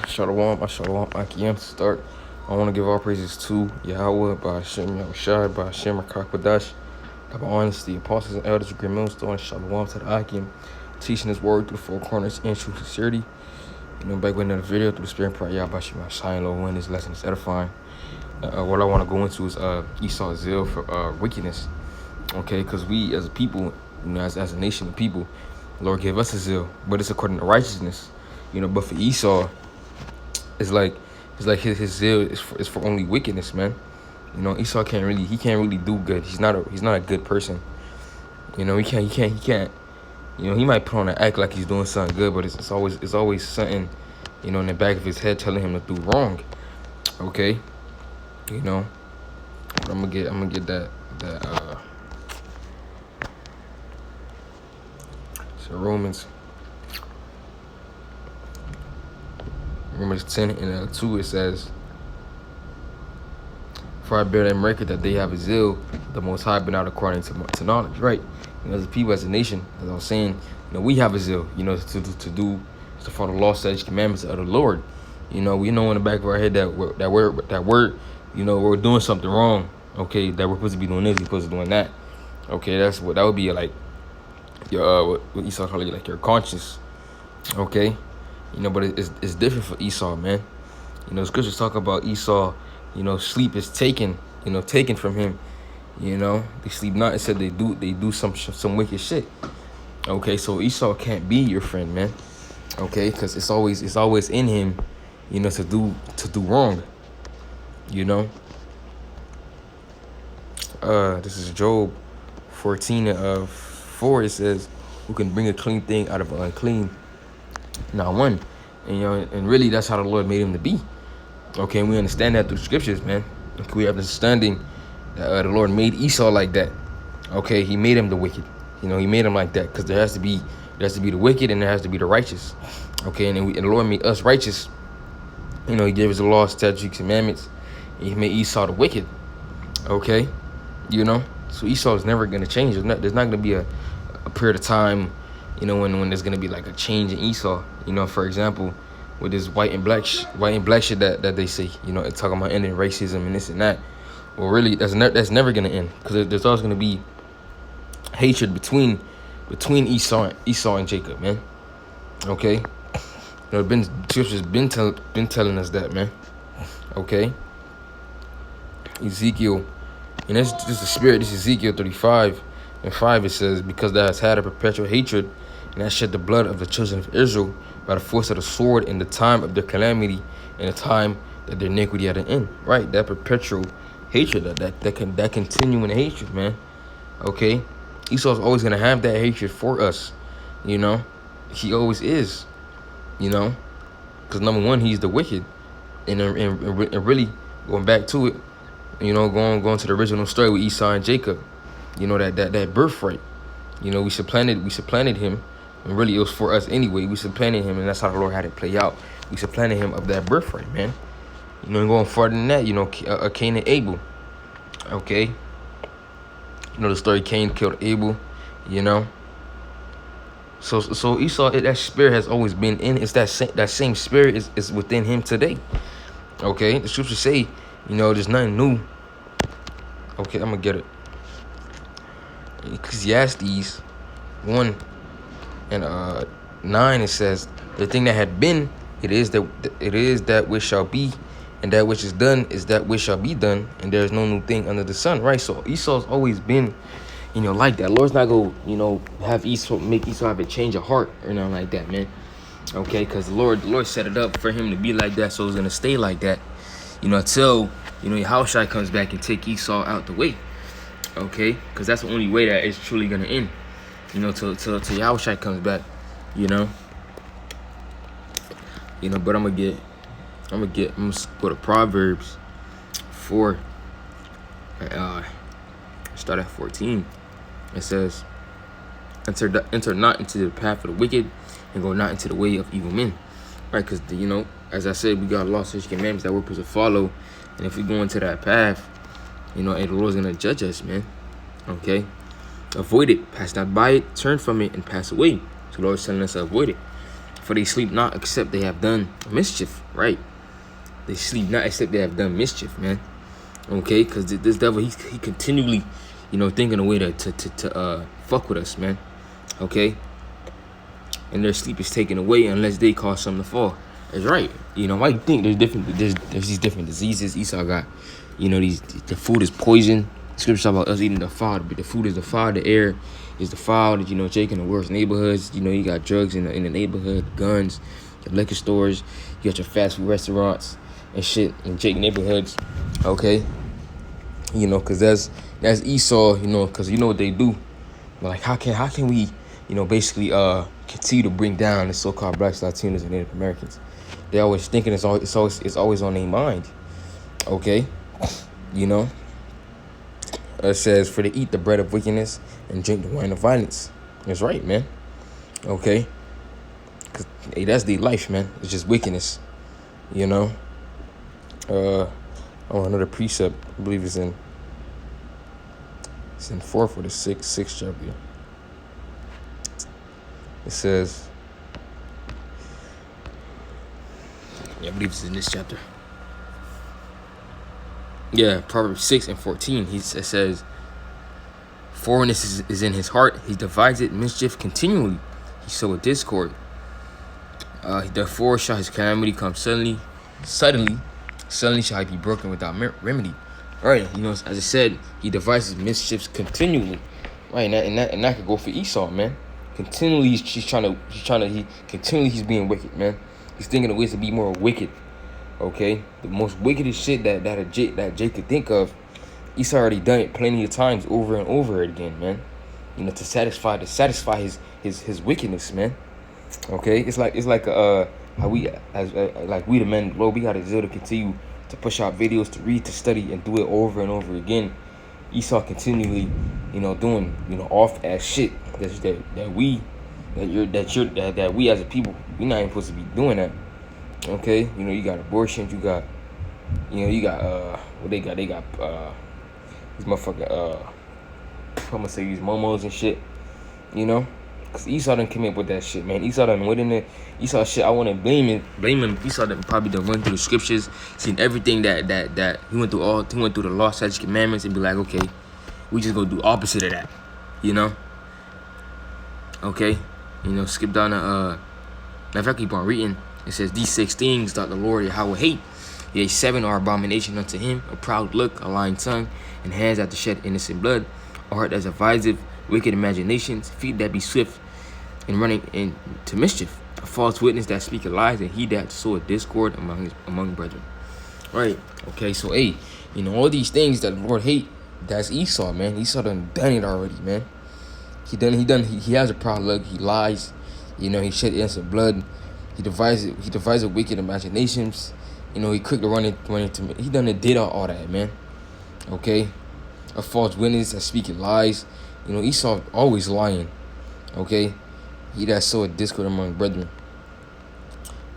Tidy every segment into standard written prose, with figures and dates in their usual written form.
Shalom, Akim. To start, I want to give all praises to Yahweh, by Hashem Yahushai, by Hashem Rakakadash, by honesty, apostles and elders of Great Millstone, Shalom to the Akim, teaching his word through the four corners in true sincerity. Back with another video through the spirit prayer, Yahweh Hashem Yahushai, Lord, when this lesson is edifying. What I want to go into is Esau's zeal for wickedness. Okay, because we as a people, as a nation of people, the Lord gave us a zeal, but it's according to righteousness. But for Esau, it's like his zeal is for only wickedness, man. Esau can't really do good. He's not a good person. He can't. He might put on an act like he's doing something good, but it's always something, in the back of his head telling him to do wrong. Okay, I'm gonna get that. So Romans 10 and 2, it says, "For I bear them record that they have a zeal, the Most High, but not according to knowledge." Right? As a people, as a nation, as I was saying, we have a zeal, to follow the law, statutes, commandments of the Lord. We know in the back of our head that we're doing something wrong. Okay, that we're supposed to be doing this, we're supposed to be doing that. Okay, that would be like your what Esau call it, like your conscience. Okay. But it's different for Esau, man. Scriptures talk about Esau, sleep is taken from him. They sleep not. It said they do some wicked shit. Okay, so Esau can't be your friend, man. Okay, because it's always in him, to do wrong. This is Job 14:4. It says, "Who can bring a clean thing out of unclean? Not one." And really that's how the Lord made him to be. Okay, and we understand that through the scriptures, man. Okay, we have the understanding that the Lord made Esau like that. Okay, he made him the wicked. He made him like that because there has to be the wicked and there has to be the righteous. Okay, and the Lord made us righteous. He gave us the law, statutes, commandments. And he made Esau the wicked. Okay, so Esau is never going to change. There's not going to be a period of time, when there's gonna be like a change in Esau. For example, with this white and black shit that they say, it's talking about ending racism and this and that. Well, really, that's never gonna end, because there's always gonna be hatred between Esau and Jacob, man. Okay, scriptures been telling us that, man. Okay, Ezekiel, and this is the spirit. This is Ezekiel 35:5. It says, "Because thou hast had a perpetual hatred, and hast shed the blood of the children of Israel by the force of the sword in the time of their calamity, in the time that their iniquity had an end." Right? That perpetual hatred, that continuing hatred, man. Okay? Esau's always gonna have that hatred for us. He always is. Because number one, he's the wicked. And really going back to it, going to the original story with Esau and Jacob. That birthright. We supplanted him, and really it was for us anyway. We supplanted him, and that's how the Lord had it play out. We supplanted him of that birthright, man. And going farther than that, Cain and Abel. Okay. The story, Cain killed Abel. So Esau, that spirit has always been in. It's that same spirit is within him today. Okay, the scriptures say, there's nothing new. Okay, I'm gonna get it. Ecclesiastes 1:9, it says, "The thing that had been, it is that which shall be, and that which is done is that which shall be done, and there is no new thing under the sun." Right? So Esau's always been, like that. Lord's not go, make Esau have a change of heart or nothing like that, man. Okay, because the Lord set it up for him to be like that, so it's gonna stay like that, until Yahushua comes back and take Esau out the way. Okay, because that's the only way that it's truly gonna end. Till Yahushua comes back. But I'm gonna go to Proverbs 4. Start at 14. It says, "Enter not into the path of the wicked, and go not into the way of evil men." Right? Because as I said, we got law, statutes, commandments that we're supposed to follow, and if we go into that path, the Lord's gonna judge us, man. Okay, avoid it, pass not by it, turn from it, and pass away. So the Lord's telling us to avoid it. For they sleep not except they have done mischief, right? They sleep not except they have done mischief, man. Okay, because this devil, he continually, thinking a way to fuck with us, man. Okay, and their sleep is taken away unless they cause something to fall. That's right. Why you think there's these different diseases Esau got? The food is poison. Scripture talk about us eating the foul, but the food is the foul, the air is the foul. Jake in the worst neighborhoods. You got drugs in the neighborhood, guns, your liquor stores, you got your fast food restaurants and shit in Jake neighborhoods. Okay, because that's Esau. Because what they do. But like, how can we, basically continue to bring down the so-called blacks, Latinos, and Native Americans? They're always thinking it's always on their mind. Okay, it says, for they eat the bread of wickedness and drink the wine of violence. That's right, man. Okay, cause that's their life, man. It's just wickedness. Another precept. I believe it's in 4th or the 6th chapter. It says, I believe it's in this chapter. Yeah, Proverbs 6:14. It says, foreignness is in his heart. He divides it mischief continually. He soweth discord. Therefore shall his calamity come suddenly shall he be broken without remedy. Right, as I said, he devises mischiefs continually. Right, and that could go for Esau, man. Continually, he's being wicked, man. He's thinking of ways to be more wicked. Okay, the most wickedest shit that Jake could think of, Esau already done it plenty of times over and over again, man. To satisfy his wickedness, man. Okay, it's like how we we the men, Lord, we got a zeal to continue to push out videos, to read, to study, and do it over and over again. Esau continually, doing off ass shit that we as a people, we're not even supposed to be doing that. Okay, you got abortions, you got what they got these motherfucking I'm gonna say these momos and shit, cause Esau done came up with that shit, man. Esau done went in there. Esau shit, I wanna blame him. Esau done probably done went through the scriptures, seen everything that he went through the law, statutes, commandments, and be like, okay, we just gonna do opposite of that, Okay, skip down to if I keep on reading, it says, these 6 things that the Lord Yahweh hate. Yea, 7 are abomination unto him: a proud look, a lying tongue, and hands that to shed innocent blood, a heart that's adviseth wicked imaginations, feet that be swift in running into mischief, a false witness that speaketh lies, and he that soweth discord among brethren. Right. Okay. So all these things that the Lord hate, that's Esau, man. Esau done it already, man. He has a proud look. He lies. He shed innocent blood. He devises wicked imaginations. He quick to run into me. He did all that, man. Okay, a false witness that speaking lies. Esau always lying. Okay, he that soweth discord among brethren.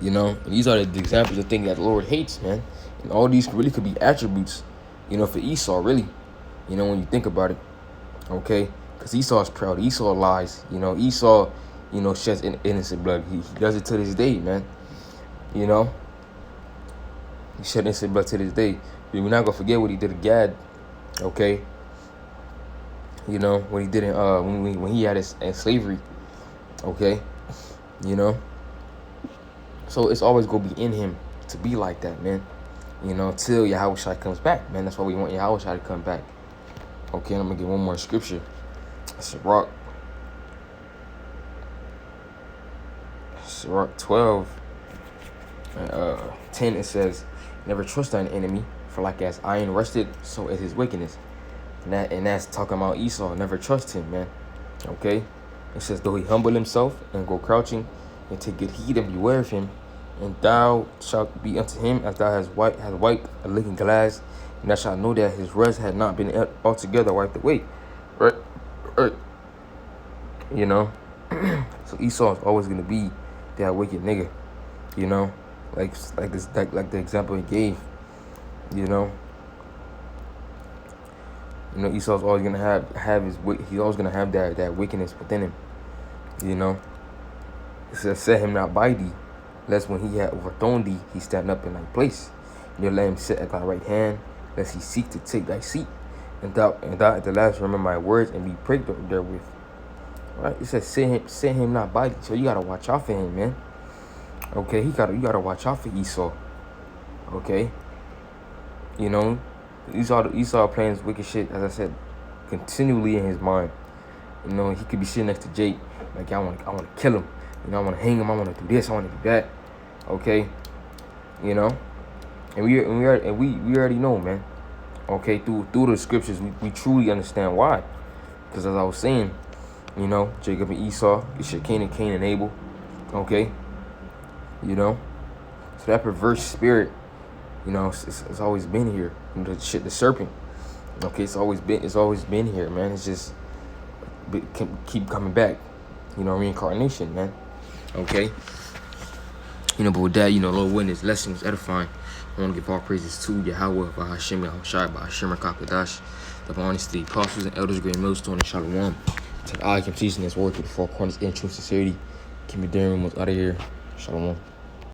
And these are the examples of things that the Lord hates, man. And all these really could be attributes, for Esau, really. When you think about it. Okay, because Esau is proud. Esau lies. Esau, sheds innocent blood. He does it to this day, man. He shed innocent blood to this day. We're not gonna forget what he did to Gad. Okay. What he did in when he had his slavery. Okay. So it's always gonna be in him to be like that, man. Till Yahweh comes back, man. That's why we want Yahweh to come back. Okay, I'm gonna get one more scripture. Sirach 12 and 10, it says, never trust thine enemy, for like as iron rusted, so is his wickedness. And that's talking about Esau. Never trust him, man. Okay, it says, though he humble himself and go crouching, and take good heed and beware of him, and thou shalt be unto him as thou hast wiped a looking glass, and thou shalt know that his rust had not been altogether wiped away. Right. So Esau is always gonna be that wicked nigga. Like the example he gave. Esau's always gonna have he's always gonna have that wickedness within him. It says, set him not by thee, lest when he had overthrown thee, he stand up in thy place. And you'll let him sit at thy right hand, lest he seek to take thy seat. And thou at the last remember my words and be pricked therewith. Right? It says, set him not by thee. So you gotta watch out for him, man. Okay, you gotta watch out for Esau. Okay, you know, Esau plans wicked shit, as I said, continually in his mind. You know, he could be sitting next to Jake, like, I want to kill him. You know, I want to hang him. I want to do this. I want to do that. Okay, you know, and we already know, man. Okay, through the scriptures, we truly understand why. Because as I was saying, you know, Jacob and Esau, this shit, Cain and Abel. Okay, you know, so that perverse spirit, you know, it's always been here. You know, the serpent. Okay, it's always been here, man. It's just keep coming back. You know, reincarnation, man. Okay. You know, but with that, you know, Lord, witness lesson was edifying. I want to give all praises to Yahweh, Bahashim, Yahushai, Bahashim, Rakakadash, the honesty, the apostles and elders, great millstone, and Shalom. To the eye, teaching this word to the four corners in true sincerity. Keep me daring, was out of here. Shalom.